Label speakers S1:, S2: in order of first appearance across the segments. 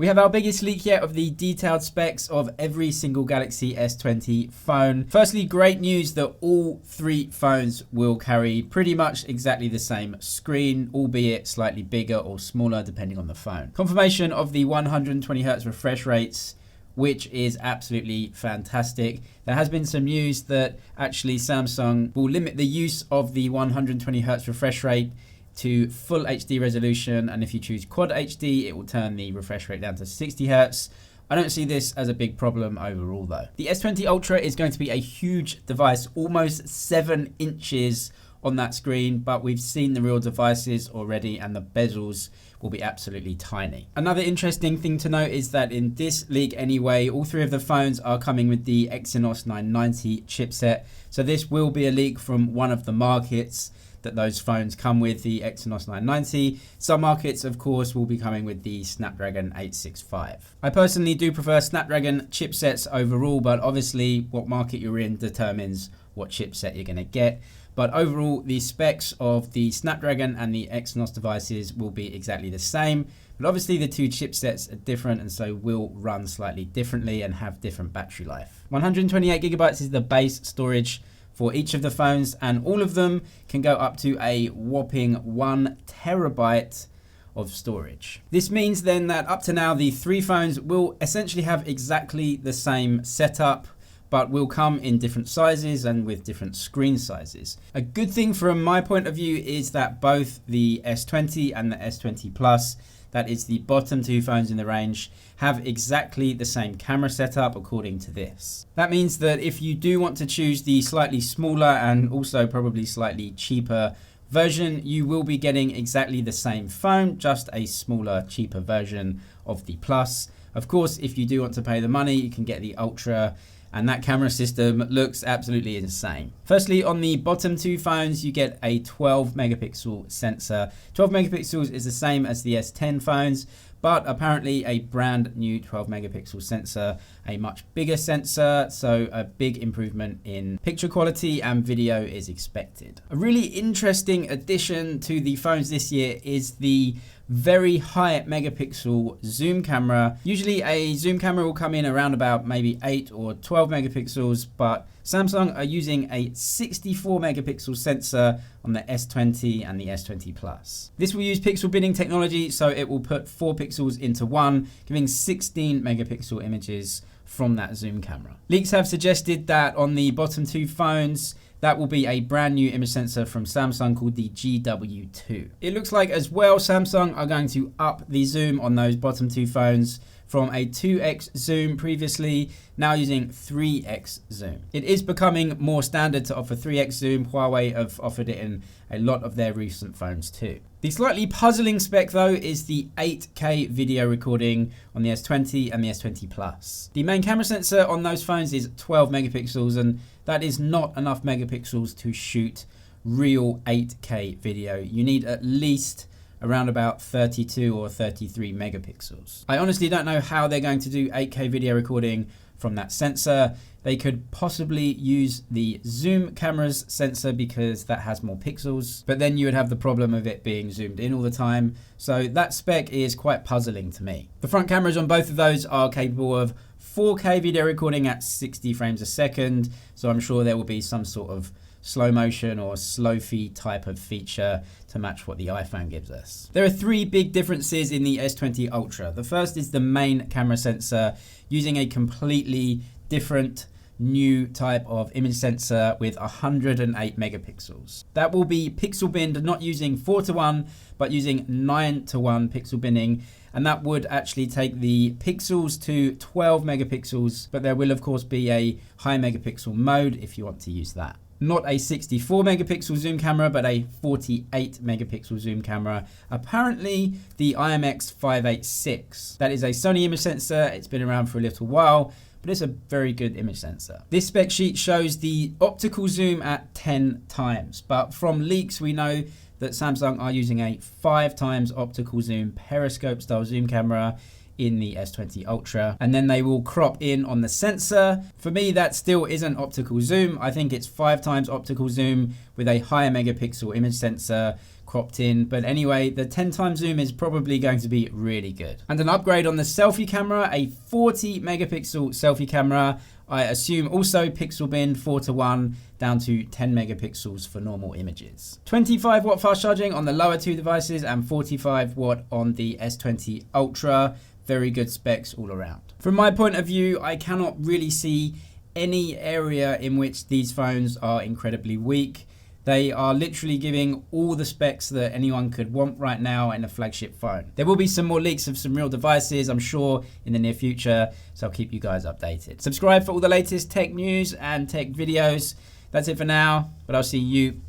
S1: We have our biggest leak yet of the detailed specs of every single Galaxy S20 phone. Firstly, great news that all three phones will carry pretty much exactly the same screen, albeit slightly bigger or smaller depending on the phone. Confirmation of the 120Hz refresh rates, which is absolutely fantastic. There has been some news that actually Samsung will limit the use of the 120Hz refresh rate to full HD resolution, and if you choose Quad HD, it will turn the refresh rate down to 60 Hz. I don't see this as a big problem overall though. The S20 Ultra is going to be a huge device, almost 7 inches on that screen, but we've seen the real devices already and the bezels will be absolutely tiny. Another interesting thing to note is that in this leak anyway, all three of the phones are coming with the Exynos 990 chipset. So this will be a leak from one of the markets that those phones come with, the Exynos 990. Some markets, of course, will be coming with the Snapdragon 865. I personally do prefer Snapdragon chipsets overall, but obviously what market you're in determines what chipset you're going to get. But overall, the specs of the Snapdragon and the Exynos devices will be exactly the same. But obviously the two chipsets are different and so will run slightly differently and have different battery life. 128GB is the base storage for each of the phones, and all of them can go up to a whopping 1 terabyte of storage. This means then that up to now, the three phones will essentially have exactly the same setup, but will come in different sizes and with different screen sizes. A good thing from my point of view is that both the S20 and the S20 Plus, that is the bottom two phones in the range, have exactly the same camera setup according to this. That means that if you do want to choose the slightly smaller and also probably slightly cheaper version, you will be getting exactly the same phone, just a smaller, cheaper version of the Plus. Of course, if you do want to pay the money, you can get the Ultra, and that camera system looks absolutely insane. Firstly, on the bottom two phones, you get a 12 megapixel sensor. 12 megapixels is the same as the S10 phones, but apparently a brand new 12 megapixel sensor, a much bigger sensor, so a big improvement in picture quality and video is expected. A really interesting addition to the phones this year is the very high megapixel zoom camera. Usually a zoom camera will come in around about maybe 8 or 12 megapixels, but Samsung are using a 64 megapixel sensor on the S20 and the S20 Plus. This will use pixel binning technology, so it will put 4 pixels into one, giving 16 megapixel images from that zoom camera. Leaks have suggested that on the bottom two phones, that will be a brand new image sensor from Samsung called the GW2. It looks like as well Samsung are going to up the zoom on those bottom two phones from a 2x zoom previously, now using 3x zoom. It is becoming more standard to offer 3x zoom. Huawei have offered it in a lot of their recent phones too. The slightly puzzling spec though is the 8K video recording on the S20 and the S20 Plus. The main camera sensor on those phones is 12 megapixels, and that is not enough megapixels to shoot real 8K video. You need at least around about 32 or 33 megapixels. I honestly don't know how they're going to do 8K video recording from that sensor. They could possibly use the zoom camera's sensor because that has more pixels, but then you would have the problem of it being zoomed in all the time. So that spec is quite puzzling to me. The front cameras on both of those are capable of 4K video recording at 60 frames a second. So I'm sure there will be some sort of slow motion or slow feed type of feature to match what the iPhone gives us. There are three big differences in the S20 Ultra. The first is the main camera sensor, using a completely different new type of image sensor with 108 megapixels. That will be pixel binned, not using 4:1, but using 9:1 pixel binning. And that would actually take the pixels to 12 megapixels, but there will of course be a high megapixel mode if you want to use that. Not a 64 megapixel zoom camera, but a 48 megapixel zoom camera. Apparently the IMX586. That is a Sony image sensor. It's been around for a little while, but it's a very good image sensor. This spec sheet shows the optical zoom at 10 times, but from leaks we know that Samsung are using a 5 times optical zoom periscope style zoom camera in the S20 Ultra, and then they will crop in on the sensor. For me, that still isn't optical zoom. I think it's 5 times optical zoom with a higher megapixel image sensor. cropped in. But anyway, the 10 times zoom is probably going to be really good. And an upgrade on the selfie camera, a 40 megapixel selfie camera. I assume also pixel bin 4:1 down to 10 megapixels for normal images. 25 watt fast charging on the lower two devices and 45 watt on the S20 Ultra. Very good specs all around. From my point of view, I cannot really see any area in which these phones are incredibly weak. They are literally giving all the specs that anyone could want right now in a flagship phone. There will be some more leaks of some real devices, I'm sure, in the near future, so I'll keep you guys updated. Subscribe for all the latest tech news and tech videos. That's it for now, but I'll see you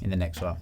S1: in the next one.